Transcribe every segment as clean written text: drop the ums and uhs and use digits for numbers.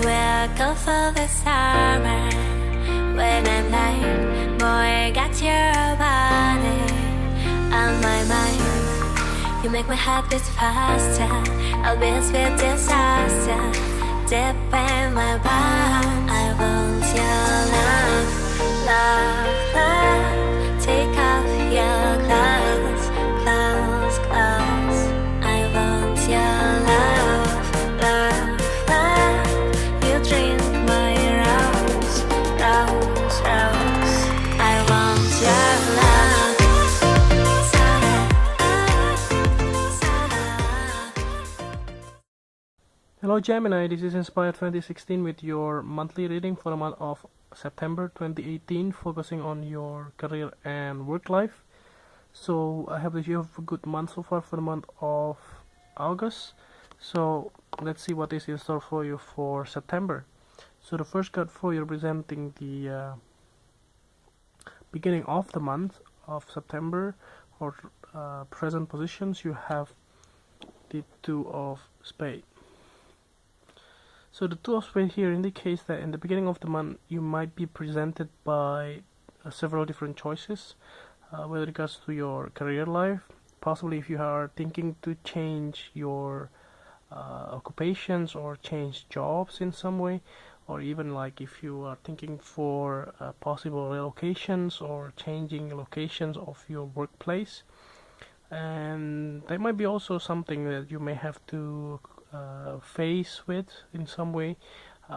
We'll go for the summer. When I'm light, boy, got your body on my mind. You make my heart beat faster. I'll be a sweet disaster. Deep in my palm, I want your love, love, love. Take off your clothes, clothes, clothes. I want your love, love, love. You drink my rose, rose, rose. I want your love. Hello Gemini, this is Inspired 2016 with your monthly reading for the month of September 2018, focusing on your career and work life. So I have you have a good month so far for the month of August. So let's see what is in store for you for September. So the first card for you representing the beginning of the month of September, or present positions, you have the Two of Spades. So the Two of Spades here indicates that in the beginning of the month you might be presented by several different choices with regards to your career life. Possibly if you are thinking to change your occupations or change jobs in some way, or even like if you are thinking for possible relocations or changing locations of your workplace. And that might be also something that you may have to face with in some way,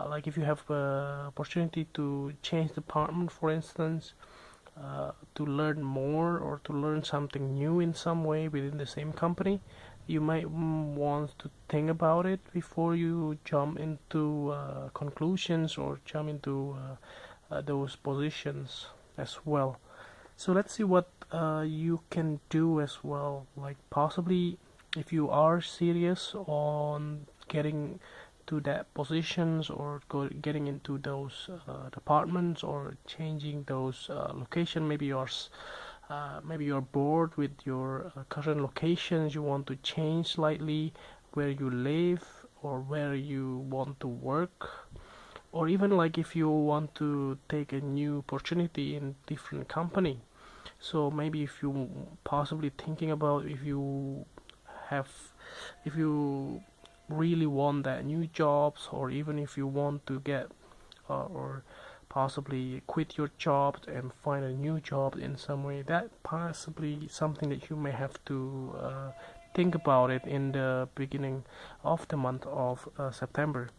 like if you have opportunity to change department, for instance, to learn more or to learn something new in some way within the same company, you might want to think about it before you jump into conclusions or jump into those positions as well. So let's see what you can do as well, like possibly if you are serious on getting to that positions or getting into those departments or changing those location. Maybe you're bored with your current locations, you want to change slightly where you live or where you want to work, or even like if you want to take a new opportunity in different company. So maybe if you possibly thinking about if you really want that new jobs, or even if you want to get or possibly quit your job and find a new job in some way, that possibly something that you may have to think about it in the beginning of the month of September.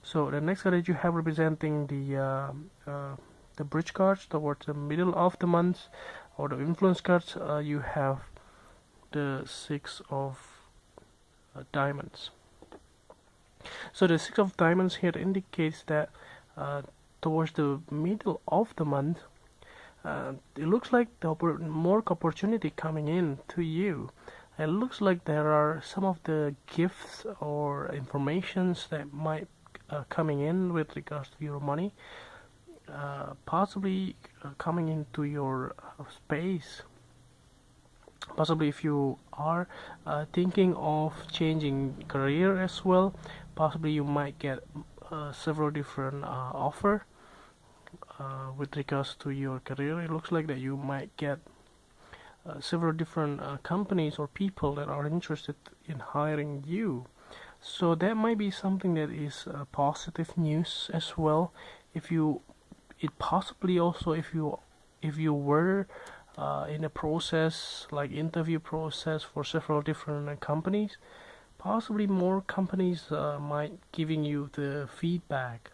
So the next card that you have representing the bridge cards towards the middle of the month, or the influence cards, you have the Six of Diamonds. So the Six of Diamonds here indicates that towards the middle of the month, it looks like more opportunity coming in to you. It looks like there are some of the gifts or informations that might coming in with regards to your money, possibly coming into your space. Possibly if you are thinking of changing career as well, possibly you might get several different offer with regards to your career. It looks like that you might get several different companies or people that are interested in hiring you. So that might be something that is positive news as well. It possibly also if you were in a process, like interview process for several different companies, possibly more companies might giving you the feedback.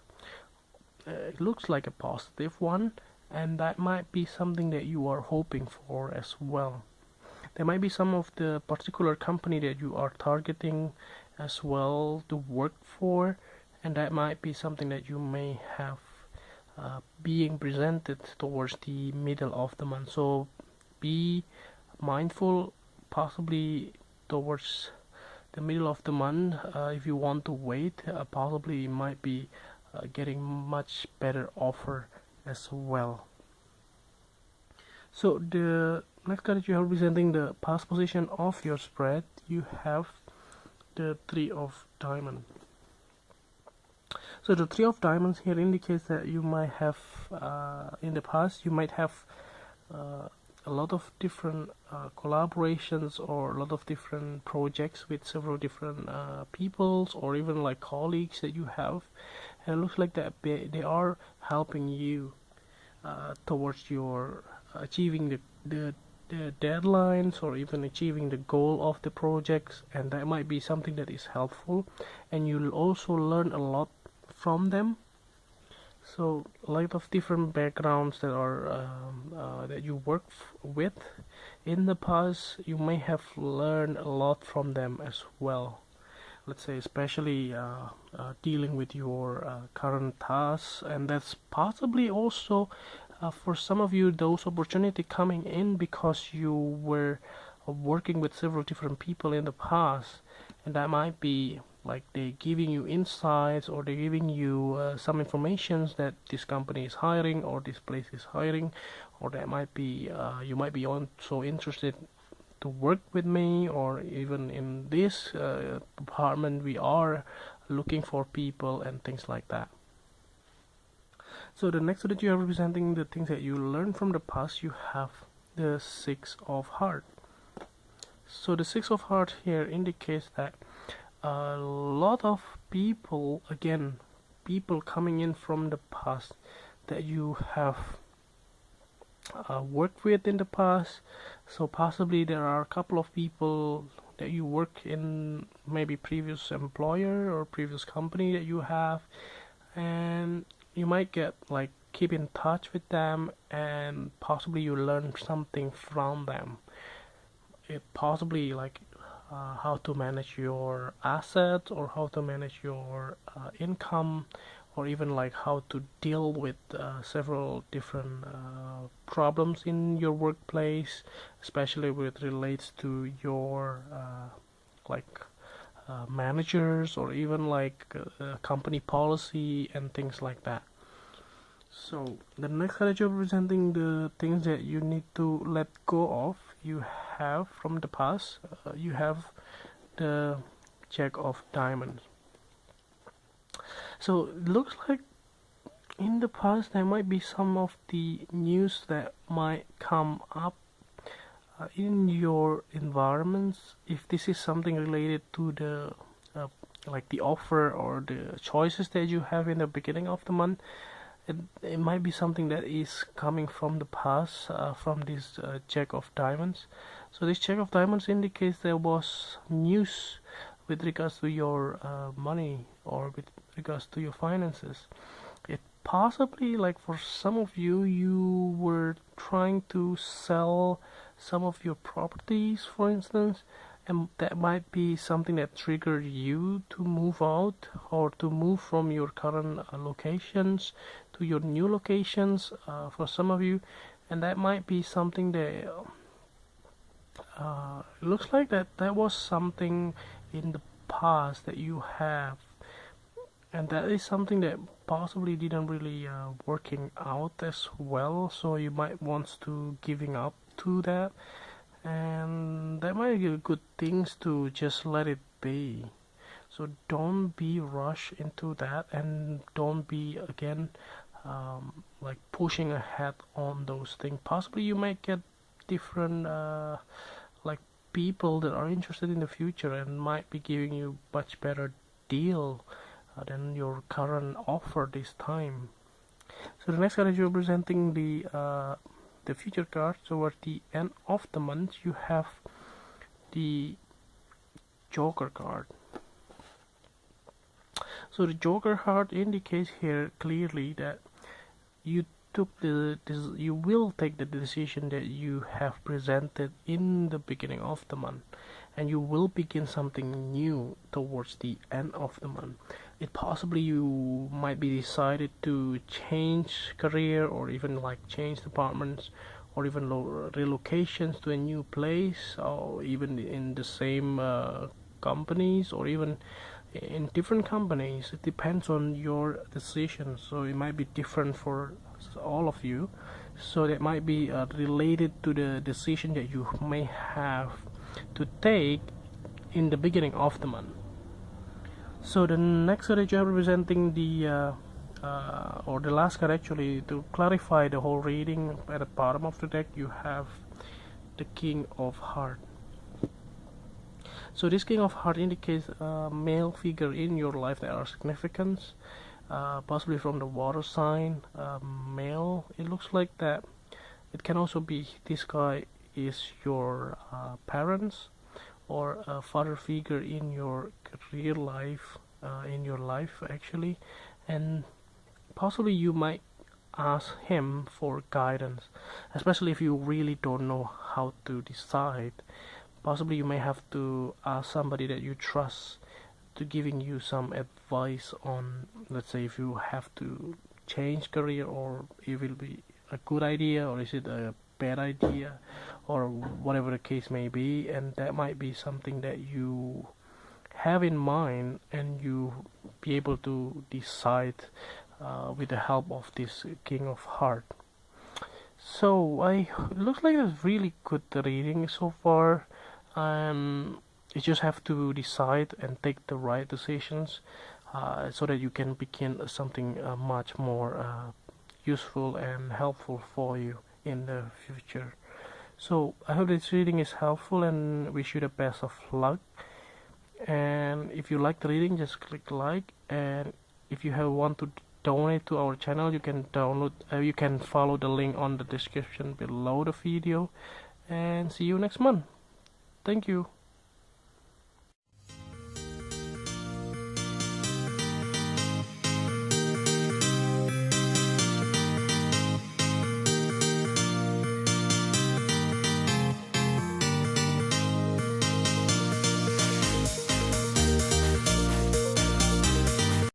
It looks like a positive one, and that might be something that you are hoping for as well. There might be some of the particular company that you are targeting as well to work for, and that might be something that you may have being presented towards the middle of the month. So be mindful, possibly towards the middle of the month. If you want to wait, possibly you might be getting much better offer as well. So the next card that you have representing the past position of your spread, you have the Three of Diamonds. So the Three of Diamonds here indicates that you might have, in the past, you might have a lot of different collaborations or a lot of different projects with several different peoples or even like colleagues that you have, and it looks like that they are helping you towards your achieving the deadlines or even achieving the goal of the projects, and that might be something that is helpful, and you'll also learn a lot from them. So a lot of different backgrounds that are that you work with in the past, you may have learned a lot from them as well. Let's say especially dealing with your current tasks, and that's possibly also for some of you those opportunity coming in because you were working with several different people in the past, and that might be like they're giving you insights or they're giving you some informations that this company is hiring or this place is hiring, or that might be you might be also interested to work with me, or even in this department we are looking for people and things like that. So the next that you are representing the things that you learned from the past, you have the Six of Hearts. So the Six of Hearts here indicates that a lot of people, again, people coming in from the past that you have worked with in the past. So possibly there are a couple of people that you work in, maybe previous employer or previous company that you have, and you might get like keep in touch with them, and possibly you learn something from them. It possibly like how to manage your assets, or how to manage your income, or even like how to deal with several different problems in your workplace, especially with relates to your managers, or even like company policy and things like that. So the next card that you're presenting the things that you need to let go of, you have from the past, you have the Jack of Diamonds. So it looks like in the past there might be some of the news that might come up in your environments. If this is something related to the like the offer or the choices that you have in the beginning of the month, it might be something that is coming from the past, from this Jack of Diamonds. So this Jack of Diamonds indicates there was news with regards to your money, or with regards to your finances. It possibly, like for some of you, you were trying to sell some of your properties, for instance, and that might be something that triggered you to move out, or to move from your current locations to your new locations for some of you, and that might be something that looks like that was something in the past that you have, and that is something that possibly didn't really working out as well, so you might want to giving up to that, and that might be good things to just let it be. So don't be rushed into that, and don't be again like pushing ahead on those things. Possibly you might get different like people that are interested in the future and might be giving you much better deal than your current offer this time. So the next card is representing the future card. So at the end of the month you have the Joker card. So the Joker card indicates here clearly that you will take the decision that you have presented in the beginning of the month, and you will begin something new towards the end of the month. It possibly you might be decided to change career, or even like change departments, or even relocations to a new place, or even in the same companies, or even in different companies. It depends on your decision, so it might be different for all of you. So that might be related to the decision that you may have to take in the beginning of the month. So the next card that you are representing the or the last card actually, to clarify the whole reading, at the bottom of the deck you have the King of Hearts. So this King of Hearts indicates a male figure in your life that are significant, possibly from the water sign, male. It looks like that. It can also be this guy is your parents or a father figure in your career life, in your life actually, and possibly you might ask him for guidance, especially if you really don't know how to decide. Possibly you may have to ask somebody that you trust to giving you some advice on, let's say, if you have to change career, or it will be a good idea or is it a bad idea, or whatever the case may be. And that might be something that you have in mind and you be able to decide with the help of this King of Hearts. So it looks like it's really good reading so far. You just have to decide and take the right decisions, so that you can begin something much more useful and helpful for you in the future. So I hope this reading is helpful and wish you the best of luck. And if you like the reading, just click like, and if you want to donate to our channel, you can you can follow the link on the description below the video. And see you next month. Thank you.